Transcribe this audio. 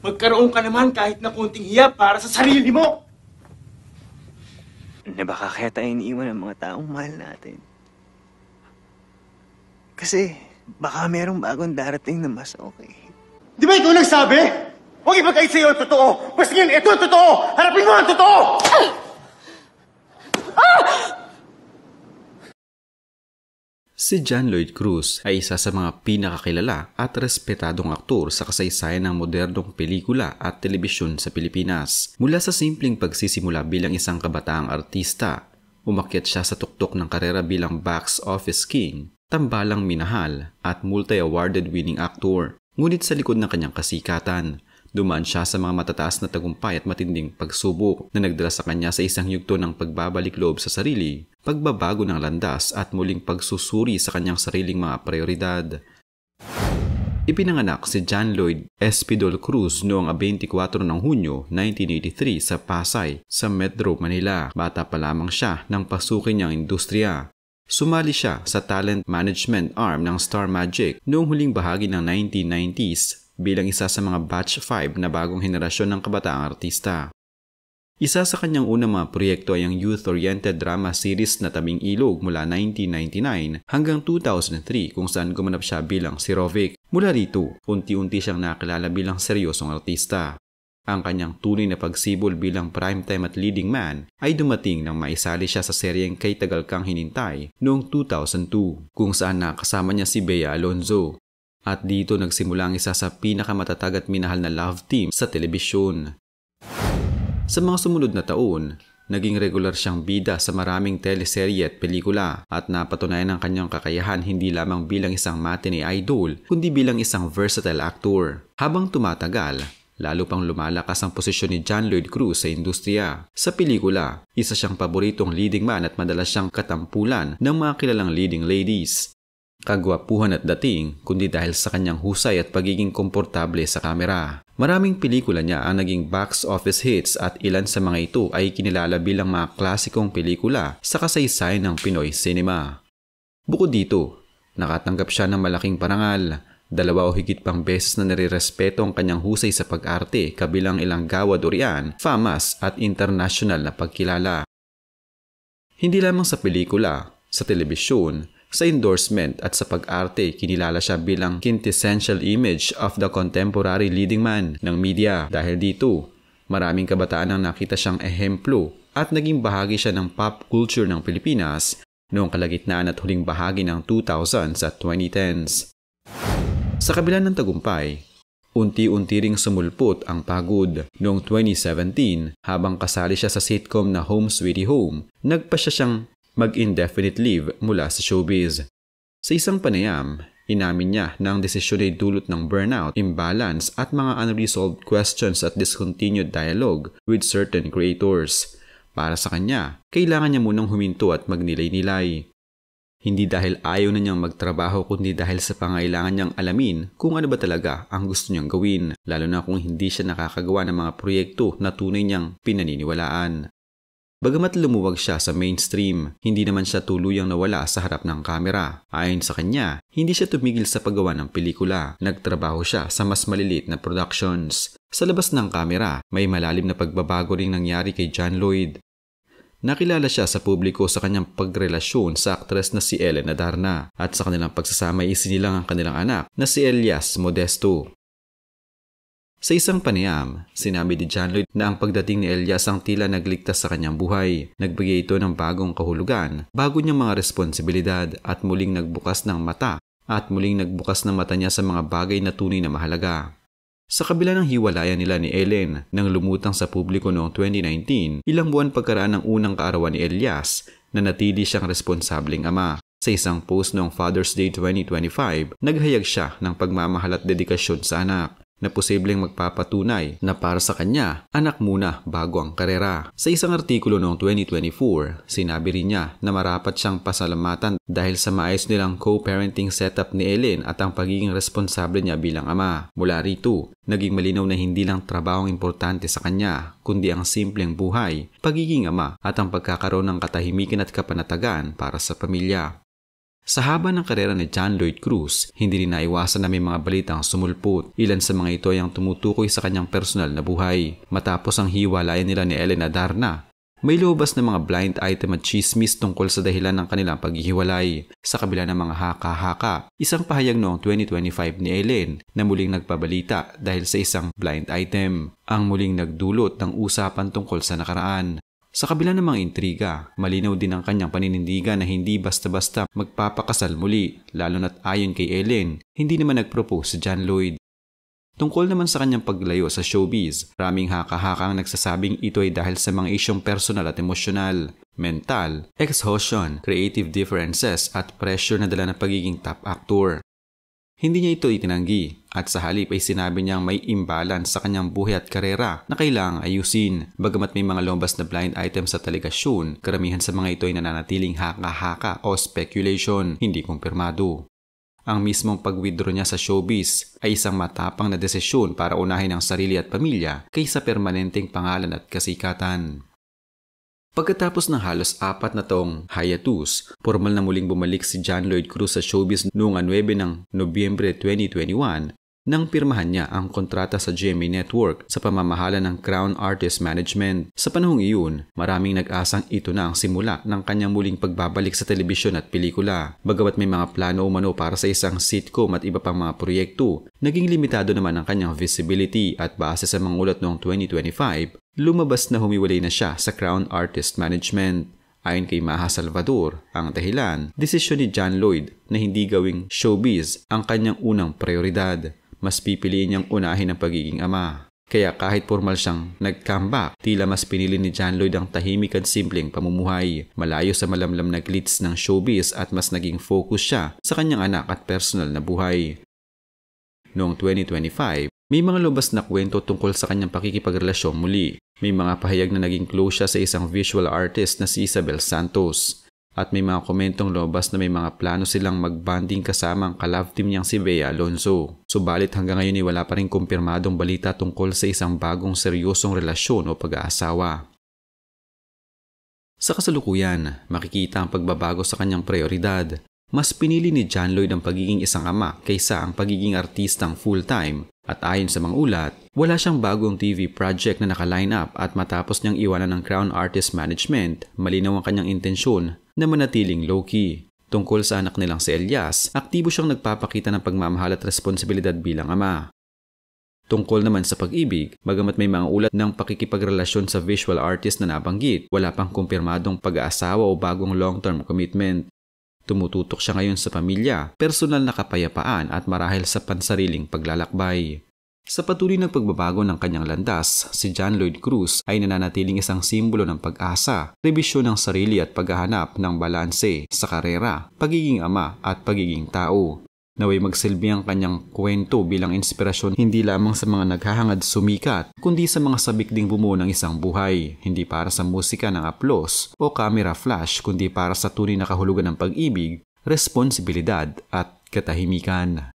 Magkaroon ka naman kahit na konting hiya para sa sarili mo! Na baka kaya tayo iniiwan ng mga taong mahal natin. Kasi baka merong bagong darating na mas okay. Di ba ikaw nagsabi? Huwag ipagkait sa'yo ang totoo! Basta ngayon, ito ang totoo! Harapin mo ang totoo! Si John Lloyd Cruz ay isa sa mga pinakakilala at respetadong aktor sa kasaysayan ng modernong pelikula at telebisyon sa Pilipinas. Mula sa simpleng pagsisimula bilang isang kabataang artista, umakyat siya sa tuktok ng karera bilang box office king, tambalang minahal at multi-awarded winning actor. Ngunit sa likod ng kanyang kasikatan, dumaan siya sa mga matataas na tagumpay at matinding pagsubok na nagdala sa kanya sa isang yugto ng pagbabalik loob sa sarili, pagbabago ng landas at muling pagsusuri sa kanyang sariling mga prioridad. Ipinanganak si John Lloyd Espidol Cruz noong 24 ng Hunyo 1983 sa Pasay, sa Metro Manila. Bata pa lamang siya nang pasukin niyang industriya. Sumali siya sa talent management arm ng Star Magic noong huling bahagi ng 1990s bilang isa sa mga batch 5 na bagong henerasyon ng kabataang artista. Isa sa kanyang unang mga proyekto ay ang youth-oriented drama series na Tabing Ilog mula 1999 hanggang 2003 kung saan gumanap siya bilang si Rovic. Mula rito, unti-unti siyang nakilala bilang seryosong artista. Ang kanyang tunay na pagsibol bilang primetime at leading man ay dumating nang maisali siya sa seryeng Kay Tagal Kang Hinintay noong 2002 kung saan nakasama niya si Bea Alonzo. At dito nagsimula ang isa sa pinakamatatag at minahal na love team sa telebisyon. Sa mga sumunod na taon, naging regular siyang bida sa maraming teleserye at pelikula at napatunayan ang kanyang kakayahan hindi lamang bilang isang matinee idol kundi bilang isang versatile actor. Habang tumatagal, lalo pang lumalakas ang posisyon ni John Lloyd Cruz sa industriya. Sa pelikula, isa siyang paboritong leading man at madalas siyang katampulan ng mga kilalang leading ladies. Kagwapuhan at dating, kundi dahil sa kanyang husay at pagiging komportable sa kamera. Maraming pelikula niya ang naging box office hits at ilan sa mga ito ay kinilala bilang mga klasikong pelikula sa kasaysayan ng Pinoy cinema. Bukod dito, nakatanggap siya ng malaking parangal. 2 o higit pang beses na nirirespeto ang kanyang husay sa pag-arte kabilang ilang gawad urian, famas at international na pagkilala. Hindi lamang sa pelikula, sa telebisyon, sa endorsement at sa pag-arte, kinilala siya bilang quintessential image of the contemporary leading man ng media. Dahil dito, maraming kabataan ang nakita siyang ehemplo at naging bahagi siya ng pop culture ng Pilipinas noong kalagitnaan at huling bahagi ng 2000s at 2010s. Sa kabila ng tagumpay, unti-unti ring sumulpot ang pagod. Noong 2017, habang kasali siya sa sitcom na Home Sweetie Home, nagpa siya siyang mag-indefinite leave mula sa showbiz. Sa isang panayam, inamin niya na ang desisyon ay dulot ng burnout, imbalance at mga unresolved questions at discontinued dialogue with certain creators. Para sa kanya, kailangan niya munang huminto at magnilay-nilay. Hindi dahil ayaw na niyang magtrabaho kundi dahil sa pangailangan niyang alamin kung ano ba talaga ang gusto niyang gawin, lalo na kung hindi siya nakakagawa ng mga proyekto na tunay niyang pinaniniwalaan. Bagamat lumuwag siya sa mainstream, hindi naman siya tuluyang nawala sa harap ng kamera. Ayon sa kanya, hindi siya tumigil sa paggawa ng pelikula. Nagtrabaho siya sa mas maliliit na productions. Sa labas ng kamera, may malalim na pagbabago ring nangyari kay John Lloyd. Nakilala siya sa publiko sa kanyang pagrelasyon sa aktres na si Ellen Adarna at sa kanilang pagsasama ay isinilang ang kanilang anak na si Elias Modesto. Sa isang panayam, sinabi ni John Lloyd na ang pagdating ni Elias ang tila nagligtas sa kanyang buhay. Nagbigay ito ng bagong kahulugan, bago niyang mga responsibilidad at muling nagbukas ng mata niya sa mga bagay na tunay na mahalaga. Sa kabila ng hiwalayan nila ni Ellen nang lumutang sa publiko noong 2019, ilang buwan pagkaraan ng unang kaarawan ni Elias, nanatili siyang responsableng ama. Sa isang post noong Father's Day 2025, naghayag siya ng pagmamahal at dedikasyon sa anak, na posibleng magpapatunay na para sa kanya, anak muna bago ang karera. Sa isang artikulo noong 2024, sinabi rin niya na marapat siyang pasalamatan dahil sa maayos nilang co-parenting setup ni Ellen at ang pagiging responsable niya bilang ama. Mula rito, naging malinaw na hindi lang trabaho ang importante sa kanya, kundi ang simpleng buhay, pagiging ama at ang pagkakaroon ng katahimikan at kapanatagan para sa pamilya. Sa haba ng karera ni John Lloyd Cruz, hindi rin naiwasan na may mga balitang sumulpot. Ilan sa mga ito ay ang tumutukoy sa kanyang personal na buhay. Matapos ang hiwalayan nila ni Ellen Adarna, may lumabas na mga blind item at chismis tungkol sa dahilan ng kanilang paghihiwalay. Sa kabila ng mga haka-haka, isang pahayag noong 2025 ni Ellen na muling nagpabalita dahil sa isang blind item ang muling nagdulot ng usapan tungkol sa nakaraan. Sa kabila ng mga intriga, malinaw din ang kanyang paninindigan na hindi basta-basta magpapakasal muli, lalo na't ayon kay Ellen, hindi naman nag-propose si John Lloyd. Tungkol naman sa kanyang paglayo sa showbiz, maraming haka-haka ang nagsasabing ito ay dahil sa mga isyong personal at emosyonal, mental, exhaustion, creative differences at pressure na dala ng pagiging top actor. Hindi niya ito itinanggi at sa halip ay sinabi niyang may imbalance sa kanyang buhay at karera na kailangang ayusin. Bagamat may mga lumabas na blind items sa telegasyon, karamihan sa mga ito ay nananatiling haka-haka o speculation, hindi kumpirmado. Ang mismong pag-withdraw niya sa showbiz ay isang matapang na desisyon para unahin ang sarili at pamilya kaysa permanenteng pangalan at kasikatan. Pagkatapos ng halos 4 na taong hiatus, formal na muling bumalik si John Lloyd Cruz sa showbiz noong 9 ng Nobyembre 2021 nang pirmahan niya ang kontrata sa GMA Network sa pamamahala ng Crown Artist Management. Sa panahong iyon, maraming nag-asang ito na ang simula ng kanyang muling pagbabalik sa telebisyon at pelikula. Bagamat may mga plano umano para sa isang sitcom at iba pang mga proyekto, naging limitado naman ang kanyang visibility at base sa mga ulat noong 2025, lumabas na humiwalay na siya sa Crown Artist Management. Ayon kay Maha Salvador, ang dahilan, desisyon ni John Lloyd na hindi gawing showbiz ang kanyang unang prioridad. Mas pipiliin niyang unahin ang pagiging ama. Kaya kahit formal siyang nag-comeback, tila mas pinili ni John Lloyd ang tahimik at simpleng pamumuhay, malayo sa malamlam na glitz ng showbiz at mas naging focus siya sa kanyang anak at personal na buhay. Noong 2025, may mga lumabas na kwento tungkol sa kanyang pakikipagrelasyon muli. May mga pahayag na naging close siya sa isang visual artist na si Isabel Santos. At may mga komentong lumabas na may mga plano silang mag-bonding kasama ang ka-love team niyang si Bea Alonzo. Subalit hanggang ngayon ay wala pa rin kumpirmadong balita tungkol sa isang bagong seryosong relasyon o pag-aasawa. Sa kasalukuyan, makikita ang pagbabago sa kanyang prioridad. Mas pinili ni John Lloyd ang pagiging isang ama kaysa ang pagiging artistang full-time. At ayon sa mga ulat, wala siyang bagong TV project na naka-line up at matapos niyang iwanan ng Crown Artist Management, malinaw ang kanyang intensyon na manatiling low-key. Tungkol sa anak nilang si Elias, aktibo siyang nagpapakita ng pagmamahal at responsibilidad bilang ama. Tungkol naman sa pag-ibig, bagamat may mga ulat ng pakikipagrelasyon sa visual artist na nabanggit, wala pang kumpirmadong pag-aasawa o bagong long-term commitment. Tumututok siya ngayon sa pamilya, personal na kapayapaan at marahil sa pansariling paglalakbay. Sa patuloy ng pagbabago ng kanyang landas, si John Lloyd Cruz ay nananatiling isang simbolo ng pag-asa, rebisyon ng sarili at paghahanap ng balanse sa karera, pagiging ama at pagiging tao. Naway magsilbi ang kanyang kwento bilang inspirasyon hindi lamang sa mga naghahangad sumikat, kundi sa mga sabik ding bumuo ng isang buhay, hindi para sa musika ng aplos o camera flash, kundi para sa tunay na kahulugan ng pag-ibig, responsibilidad at katahimikan.